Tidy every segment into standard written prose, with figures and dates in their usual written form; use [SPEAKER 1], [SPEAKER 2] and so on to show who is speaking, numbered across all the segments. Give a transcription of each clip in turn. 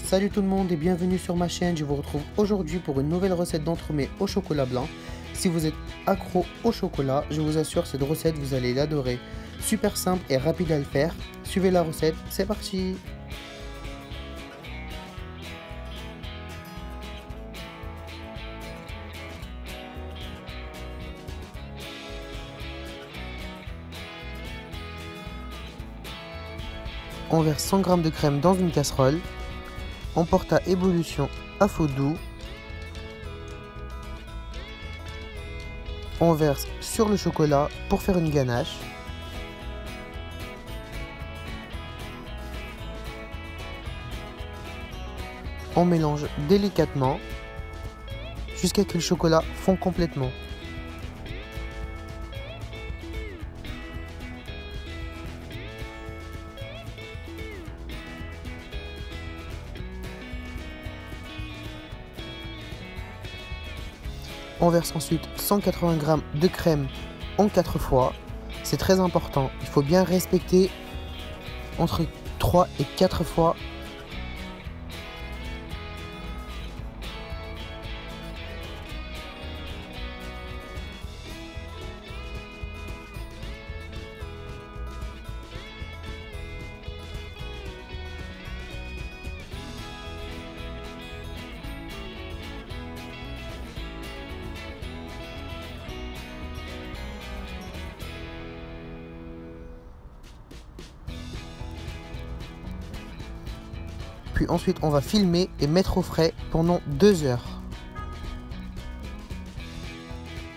[SPEAKER 1] Salut tout le monde et bienvenue sur ma chaîne. Je vous retrouve aujourd'hui pour une nouvelle recette d'entremets au chocolat blanc. Si vous êtes accro au chocolat, je vous assure cette recette vous allez l'adorer. Super simple et rapide à le faire. Suivez la recette, c'est parti. On verse 100 g de crème dans une casserole. On porte à ébullition à feu doux. On verse sur le chocolat pour faire une ganache. On mélange délicatement jusqu'à ce que le chocolat fond complètement. On verse ensuite 180 g de crème en 4 fois. C'est très important, il faut bien respecter entre 3 et 4 fois. Puis ensuite on va filmer et mettre au frais pendant 2 heures.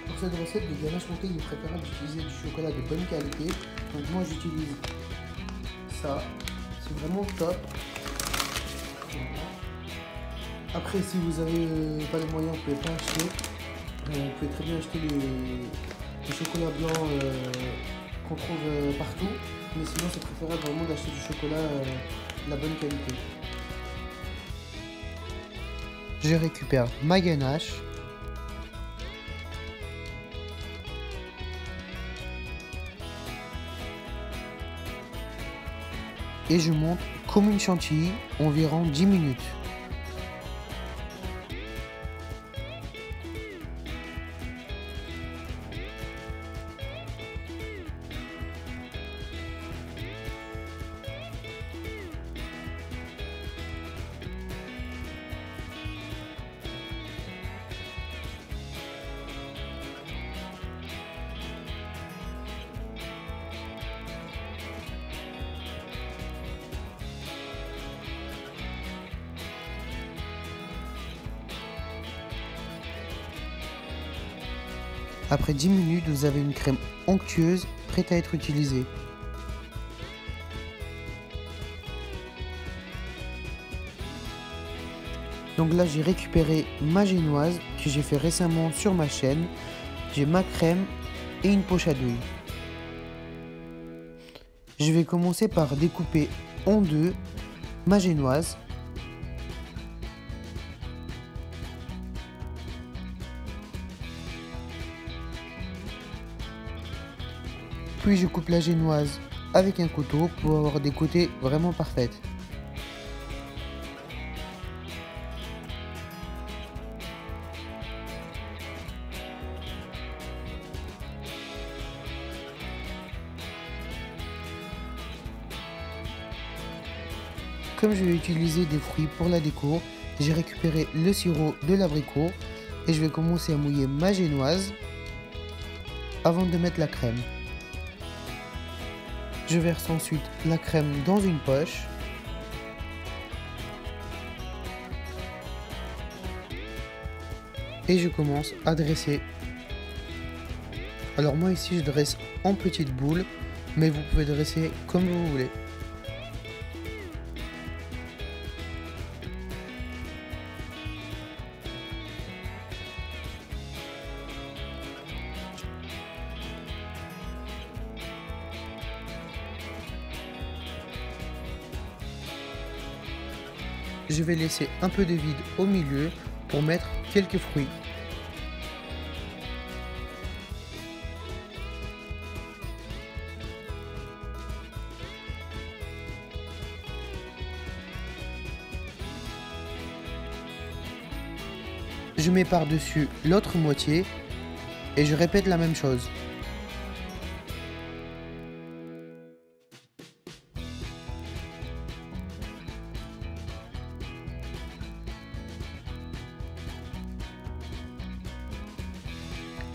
[SPEAKER 1] Pour cette recette de ganache montée, il est préférable d'utiliser du chocolat de bonne qualité. Donc moi j'utilise ça, c'est vraiment top. Après si vous n'avez pas les moyens, vous pouvez pas acheter. Vous pouvez très bien acheter les chocolats blancs qu'on trouve partout. Mais sinon c'est préférable vraiment d'acheter du chocolat de la bonne qualité. Je récupère ma ganache. Et je monte comme une chantilly environ 10 minutes. Après 10 minutes, vous avez une crème onctueuse prête à être utilisée. Donc là, j'ai récupéré ma génoise que j'ai fait récemment sur ma chaîne. J'ai ma crème et une poche à douille. Je vais commencer par découper en deux ma génoise. Puis je coupe la génoise avec un couteau pour avoir des côtés vraiment parfaits. Comme je vais utiliser des fruits pour la déco, j'ai récupéré le sirop de l'abricot et je vais commencer à mouiller ma génoise avant de mettre la crème. Je verse ensuite la crème dans une poche. Et je commence à dresser. Alors moi ici je dresse en petites boules, mais vous pouvez dresser comme vous voulez. Je vais laisser un peu de vide au milieu pour mettre quelques fruits. je mets par-dessus l'autre moitié et je répète la même chose.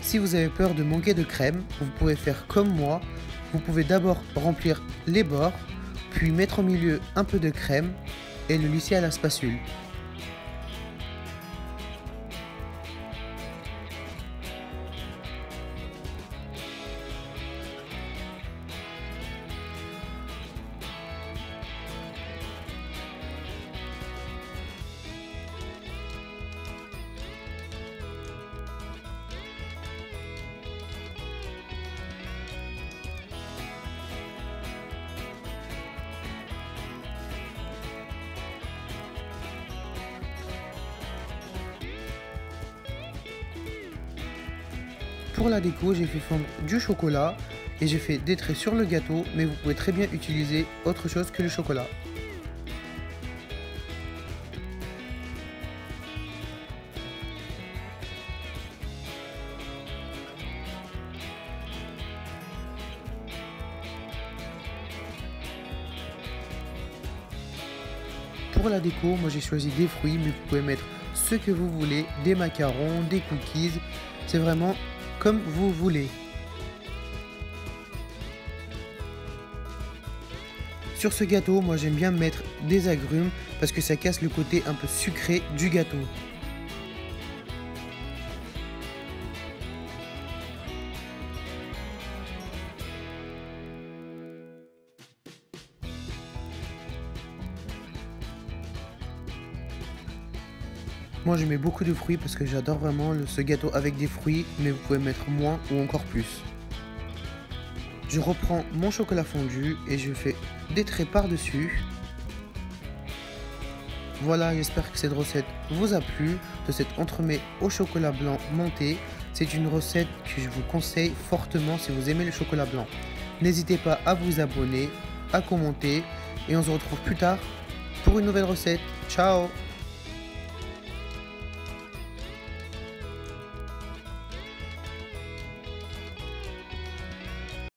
[SPEAKER 1] Si vous avez peur de manquer de crème, vous pouvez faire comme moi. Vous pouvez d'abord remplir les bords, puis mettre au milieu un peu de crème et le lisser à la spatule. Pour la déco, j'ai fait fondre du chocolat et j'ai fait des traits sur le gâteau, mais vous pouvez très bien utiliser autre chose que le chocolat. Pour la déco, moi j'ai choisi des fruits, mais vous pouvez mettre ce que vous voulez, des macarons, des cookies, c'est vraiment comme vous voulez. Sur ce gâteau, moi j'aime bien mettre des agrumes parce que ça casse le côté un peu sucré du gâteau. Moi je mets beaucoup de fruits parce que j'adore vraiment ce gâteau avec des fruits, mais vous pouvez mettre moins ou encore plus. Je reprends mon chocolat fondu et je fais des traits par-dessus. Voilà, j'espère que cette recette vous a plu, de cet entremets au chocolat blanc monté. C'est une recette que je vous conseille fortement si vous aimez le chocolat blanc. N'hésitez pas à vous abonner, à commenter et on se retrouve plus tard pour une nouvelle recette. Ciao!